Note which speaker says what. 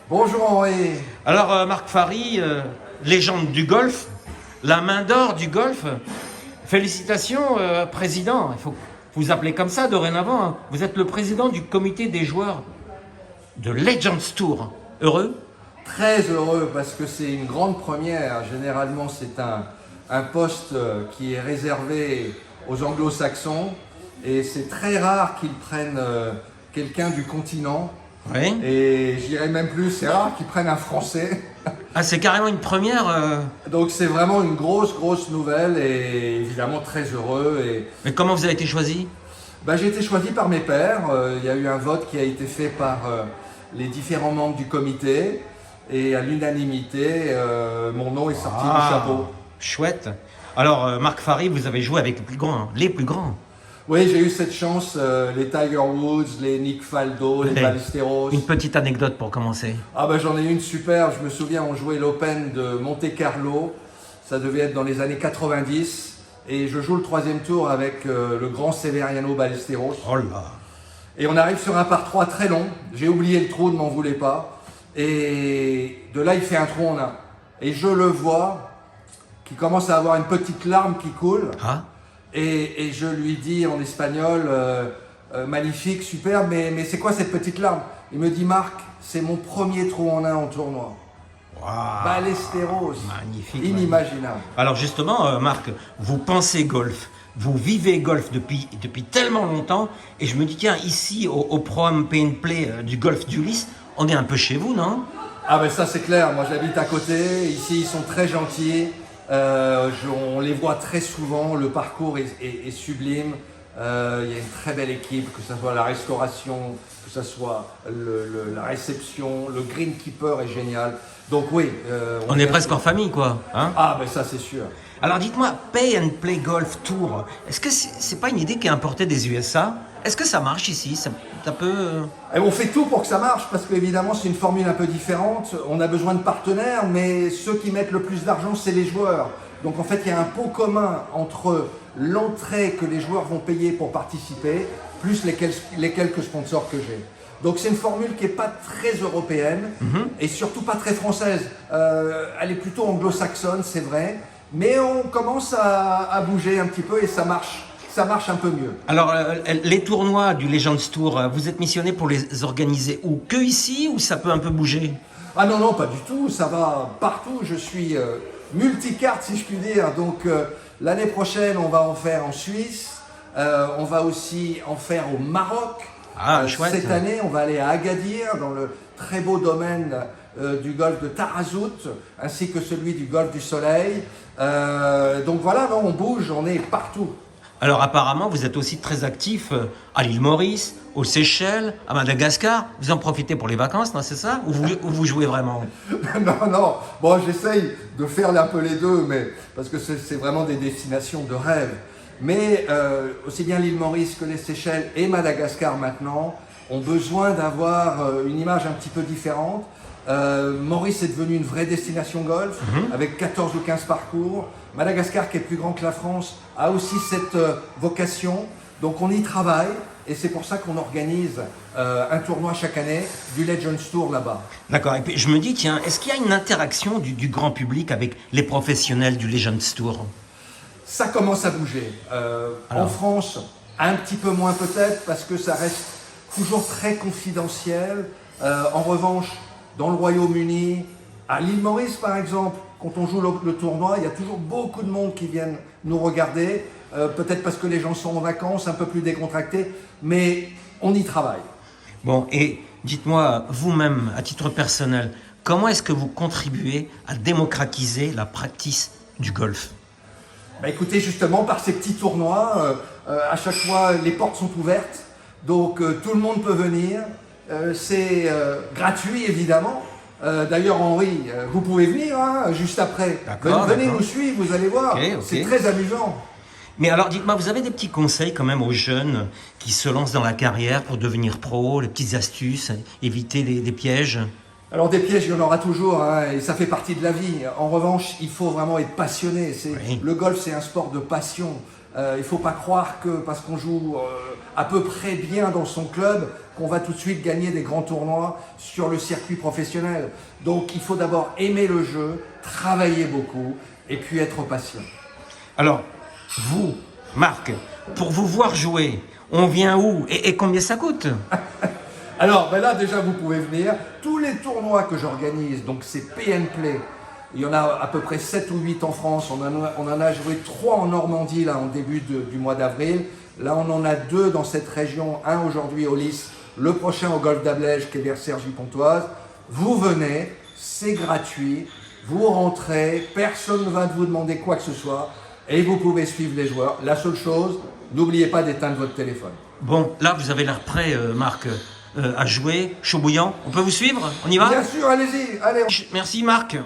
Speaker 1: Bonjour Henri.
Speaker 2: Alors, Marc Fary, légende du golf, la main d'or du golf. Félicitations, président. Il faut vous appeler comme ça dorénavant, hein. Vous êtes le président du comité des joueurs de Legends Tour. Heureux?
Speaker 1: Très heureux parce que c'est une grande première. Généralement, c'est un poste qui est réservé aux anglo-saxons et c'est très rare qu'ils prennent quelqu'un du continent.
Speaker 2: Oui.
Speaker 1: Et je dirais même plus, c'est rare qu'ils prennent un Français.
Speaker 2: Ah, c'est carrément une première.
Speaker 1: Donc c'est vraiment une grosse nouvelle et évidemment très heureux.
Speaker 2: Mais comment vous avez été choisi?
Speaker 1: J'ai été choisi par mes pairs. Il y a eu un vote qui a été fait par les différents membres du comité et à l'unanimité, mon nom est sorti du chapeau.
Speaker 2: Chouette. Alors, Marc Fary, vous avez joué avec les plus grands, hein. Les plus grands.
Speaker 1: Oui, j'ai eu cette chance, les Tiger Woods, les Nick Faldo, les Ballesteros.
Speaker 2: Une petite anecdote pour commencer.
Speaker 1: J'en ai une super, je me souviens, on jouait l'Open de Monte Carlo, ça devait être dans les années 90, et je joue le troisième tour avec le grand Severiano Ballesteros.
Speaker 2: Oh là.
Speaker 1: Et on arrive sur un par 3 très long, j'ai oublié le trou, ne m'en voulez pas, et de là il fait un trou en un. Et je le vois, qui commence à avoir une petite larme qui coule.
Speaker 2: Ah.
Speaker 1: Et je lui dis en espagnol, magnifique, super, mais c'est quoi cette petite larme? Il me dit, Marc, c'est mon premier trou en un en tournoi.
Speaker 2: Wow.
Speaker 1: Ballesteros,
Speaker 2: Magnifique.
Speaker 1: inimaginable.
Speaker 2: Alors justement, Marc, vous pensez golf, vous vivez golf depuis tellement longtemps, et je me dis, tiens, ici, au Pro-Am Pay and Play du golf d'Ulysse, on est un peu chez vous, non?
Speaker 1: Ça c'est clair, moi j'habite à côté, ici ils sont très gentils. On les voit très souvent, le parcours est sublime, il y a une très belle équipe, que ce soit la restauration, que ce soit la réception, le greenkeeper est génial. Donc oui.
Speaker 2: On est presque en famille, quoi. Hein?
Speaker 1: Ça c'est sûr.
Speaker 2: Alors dites-moi, Pay and Play Golf Tour, est-ce que c'est pas une idée qui est importée des USA? Est-ce que ça marche ici? Ça peut...
Speaker 1: Et on fait tout pour que ça marche, parce qu'évidemment c'est une formule un peu différente. On a besoin de partenaires, mais ceux qui mettent le plus d'argent, c'est les joueurs. Donc en fait, il y a un pot commun entre l'entrée que les joueurs vont payer pour participer, plus les quelques sponsors que j'ai. Donc c'est une formule qui n'est pas très européenne, et surtout pas très française. Elle est plutôt anglo-saxonne, c'est vrai, mais on commence à bouger un petit peu et ça marche. Ça marche un peu mieux.
Speaker 2: Alors, les tournois du Legends Tour, vous êtes missionné pour les organiser où? Que ici, ou ça peut un peu bouger?
Speaker 1: Non, pas du tout. Ça va partout. Je suis multicarte, si je puis dire. Donc, l'année prochaine, on va en faire en Suisse. On va aussi en faire au Maroc.
Speaker 2: Chouette.
Speaker 1: Cette année, on va aller à Agadir, dans le très beau domaine du golfe de Tarazout, ainsi que celui du golfe du Soleil. Donc voilà, on bouge, on est partout.
Speaker 2: Alors apparemment, vous êtes aussi très actif à l'île Maurice, aux Seychelles, à Madagascar. Vous en profitez pour les vacances, non, c'est ça? Ou vous jouez vraiment?
Speaker 1: Non. J'essaye de faire un peu les deux, mais parce que c'est vraiment des destinations de rêve. Mais aussi bien l'île Maurice que les Seychelles et Madagascar maintenant ont besoin d'avoir une image un petit peu différente. Maurice est devenu une vraie destination golf avec 14 ou 15 parcours. Madagascar, qui est plus grand que la France, a aussi cette vocation. Donc on y travaille et c'est pour ça qu'on organise un tournoi chaque année du Legends Tour là-bas.
Speaker 2: D'accord, et puis je me dis, tiens, est-ce qu'il y a une interaction du grand public avec les professionnels du Legends Tour?
Speaker 1: Ça commence à bouger. En France, un petit peu moins peut-être parce que ça reste toujours très confidentiel. En revanche, dans le Royaume-Uni, à l'île Maurice par exemple, quand on joue le tournoi, il y a toujours beaucoup de monde qui viennent nous regarder, peut-être parce que les gens sont en vacances, un peu plus décontractés, mais on y travaille.
Speaker 2: Bon, et dites-moi, vous-même, à titre personnel, comment est-ce que vous contribuez à démocratiser la pratique du golf?
Speaker 1: Écoutez, justement, par ces petits tournois, à chaque fois, les portes sont ouvertes, donc tout le monde peut venir. C'est gratuit, évidemment. D'ailleurs, Henri, vous pouvez venir juste après. Venez nous suivre, vous allez voir.
Speaker 2: Okay.
Speaker 1: C'est très amusant.
Speaker 2: Mais alors, dites-moi, vous avez des petits conseils quand même aux jeunes qui se lancent dans la carrière pour devenir pro, les petites astuces, éviter des pièges?
Speaker 1: Alors des pièges, il y en aura toujours, et ça fait partie de la vie. En revanche, il faut vraiment être passionné. Le golf, c'est un sport de passion. Il ne faut pas croire que parce qu'on joue à peu près bien dans son club, qu'on va tout de suite gagner des grands tournois sur le circuit professionnel. Donc il faut d'abord aimer le jeu, travailler beaucoup et puis être patient.
Speaker 2: Alors, vous, Marc, pour vous voir jouer, on vient où et combien ça coûte?
Speaker 1: Alors ben là déjà vous pouvez venir. Tous les tournois que j'organise, donc c'est PN Play, il y en a à peu près 7 ou 8 en France, on en a joué 3 en Normandie là en début du mois d'avril. Là on en a 2 dans cette région, un aujourd'hui au Lys, le prochain au Golfe d'Ablège qui est vers Cergy-Pontoise. Vous venez, c'est gratuit, vous rentrez, personne ne va vous demander quoi que ce soit et vous pouvez suivre les joueurs. La seule chose, n'oubliez pas d'éteindre votre téléphone.
Speaker 2: Bon, là vous avez l'air prêt, Marc, à jouer, chaud bouillant. On peut vous suivre? On y va?
Speaker 1: Bien sûr, allez-y, allez.
Speaker 2: Merci Marc.